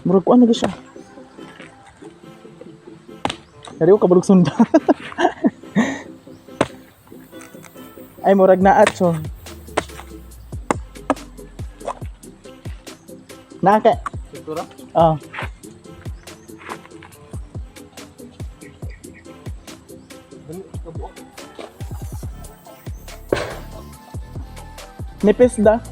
Murag ko ano siya. Dari ko kabalog sunda. Ay murag na atso. Naka. Struktura? Oh. Nipis da.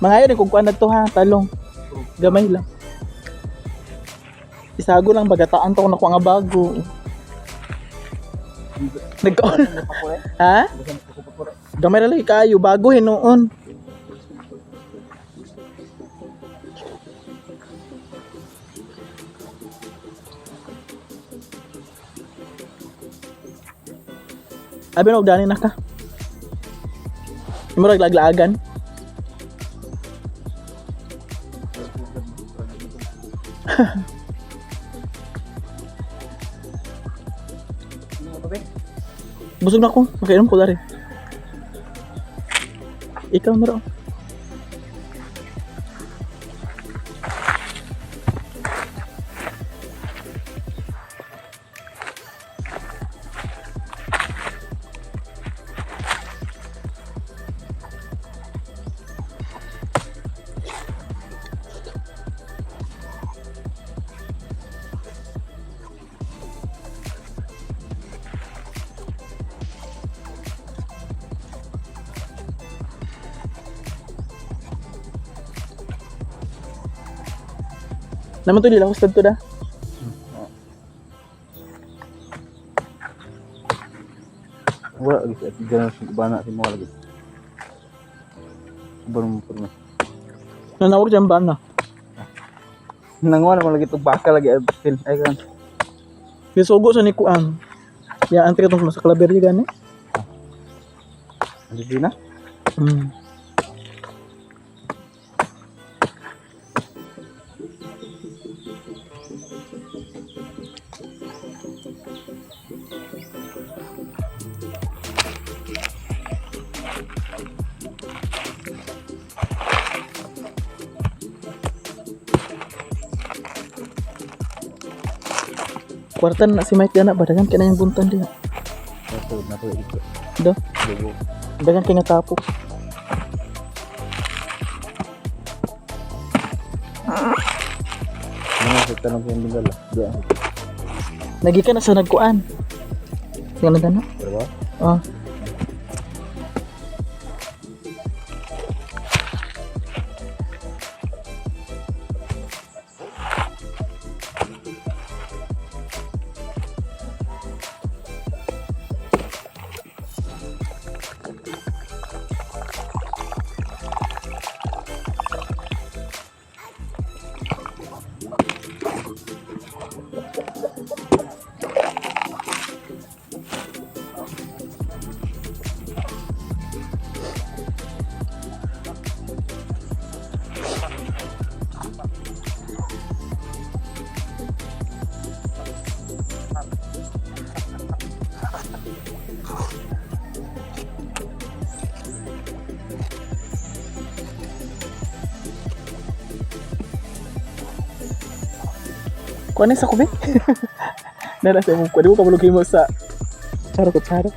Mangayon kung kuan nagto ha, talong. Gamay lang. Isago lang bagataan to nakuha nga bago. Nagkaon. Ha? Gamay ra lagi kayo bago hinuon. Abi no gani na ka. Imo ra laglaagan. Busog na ako, makainom ko dari. Ikaw na raw. Naman to nila hustad to da. Wala lagi at ganun sa bana si mo lagi. Baru mo purna. Nanawag dyan ba na? Nangwa naman lagi itong baka lagi film ay kan. Bisugo sa nikuan. Ya antri itong sa kalaber gani. Ano din na? Kwartan na si Mike dana badagan kaya na yung buntan dia. Ito na to ito. Do. Dagan kaya nga tapok. Ano sa tanong yung bingal lah. Dia. Nagi ka na sa nagkuan. Sige na dana. Berapa? Oh. Kuanin sa kubi. Nara sa mo, pwede mo kabalugin mo sa charo ko charo.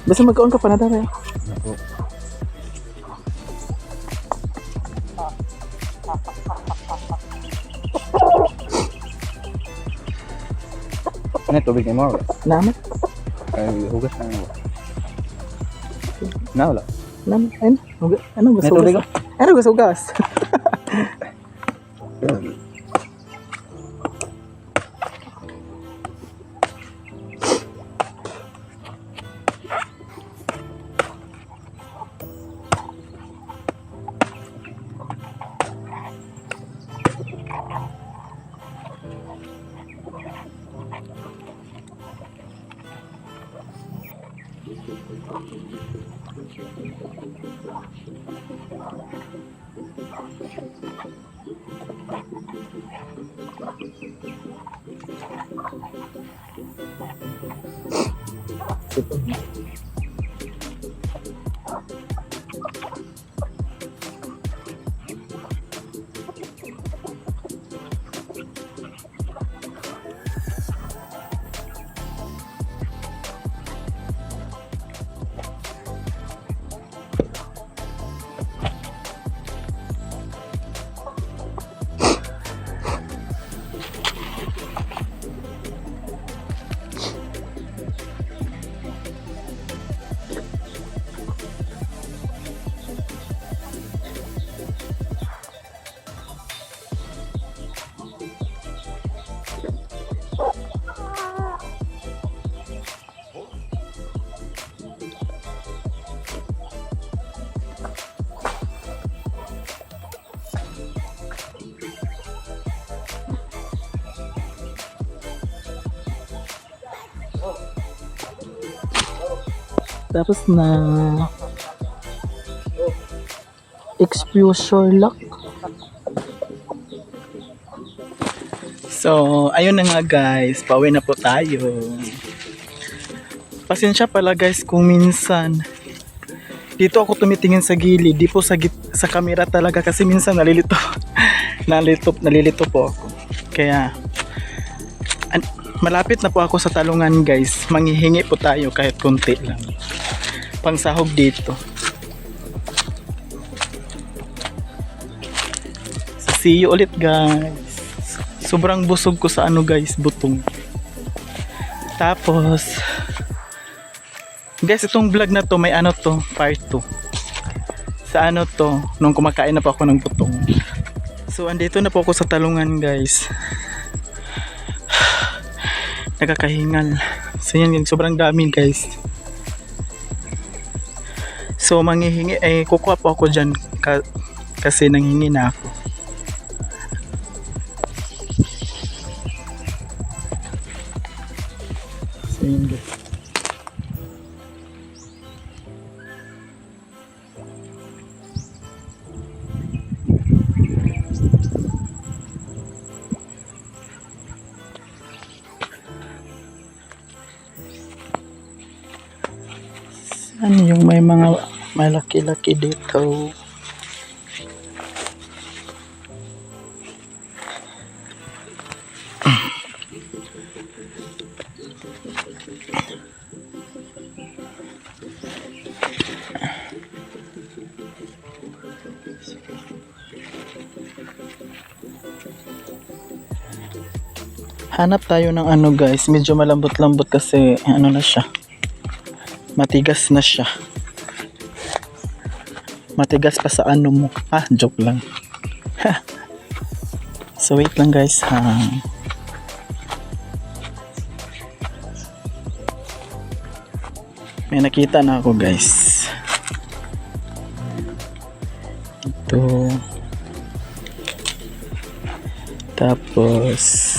Basta magkaon ka pa na dara. Ako. Ano tubig ni mo? Naman. Ay, hugas na mo. Na wala. Naman. Ayun. Ano May tubig gusto? Ano gusto? Tapos na exposure lock. So, ayun na nga guys, pauwi na po tayo. Pasensya pala guys kung minsan dito ako tumitingin sa gilid, di po sa camera talaga kasi minsan nalilito. nalilito po ako. Kaya malapit na po ako sa talungan guys. Manghihingi po tayo kahit konti lang. Pangsahog dito. So, see you ulit guys. Sobrang busog ko sa guys, butong. Tapos guys, itong vlog na to may part 2. Sa to, nung kumakain na po ako ng butong. So andito na po ako sa talungan guys. Nakakahingal. So yan, sobrang dami guys. So manghihingi, kukuha po ako dyan kasi nanghingi na ako. So yan guys. Ano yung may mga malaki-laki dito? Hanap tayo ng guys, medyo malambot-lambot kasi na siya. Matigas na siya. Matigas pa sa mo. Joke lang. So wait lang guys ha. May nakita na ako guys. Ito. Tapos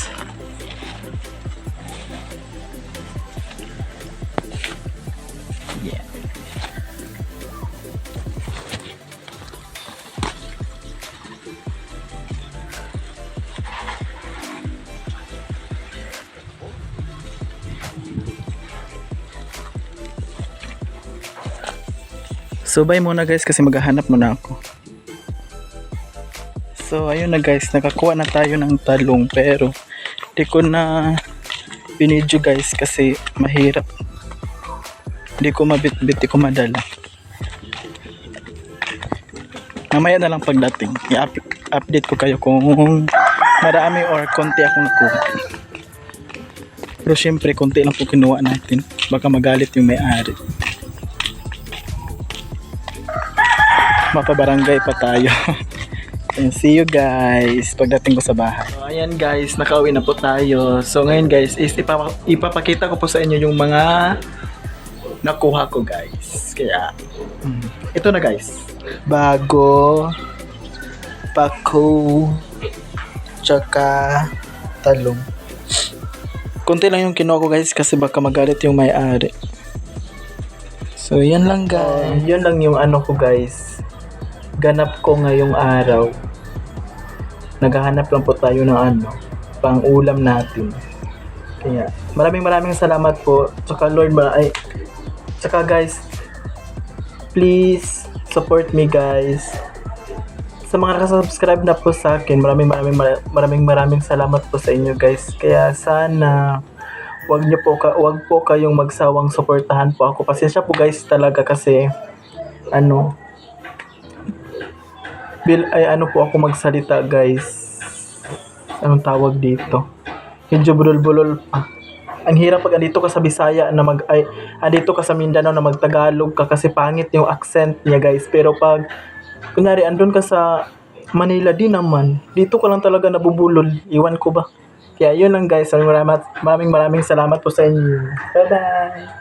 so bye muna guys kasi maghahanap muna ako. So ayun na guys, nakakuha na tayo ng talong pero di ko na binidyo guys kasi mahirap. Di ko mabit-bit, di ko madala. Mamaya na lang pagdating, update ko kayo kung marami or konti akong nakuha. Pero syempre, konti lang po kinuha natin. Baka magalit yung may-ari. Mapabarangay pa tayo. And see you guys pagdating ko sa bahay. So, ayan guys, nakauwi na po tayo. So ngayon guys, is ipapakita ko po sa inyo yung mga nakuha ko guys. Kaya, ito na guys. Bago, pako, tsaka talong. Kunti lang yung kinuha ko guys kasi baka magalit yung may-ari. So yan lang guys. Yun lang yung ano ko guys. Ganap ko ngayong araw. Naghahanap lang po tayo ng ano, pang ulam natin. Kaya maraming salamat po. Tsaka Lord tsaka guys, please support me guys. Sa mga nakasubscribe na po sa akin, maraming salamat po sa inyo guys. Kaya sana wag po kayong magsawang suportahan po ako. Pasensya po guys talaga kasi ano po ako magsalita guys. Anong tawag dito? Medyo bulol-bulol pa. Ang hirap pag andito ka sa Bisaya na andito ka sa Mindanao na magtagalog ka kasi pangit yung accent niya guys. Pero pag kunyari andun ka sa Manila din naman, dito ka lang talaga nabubulol. Iwan ko ba? Kaya yun lang guys. Maraming salamat po sa inyo. Bye-bye!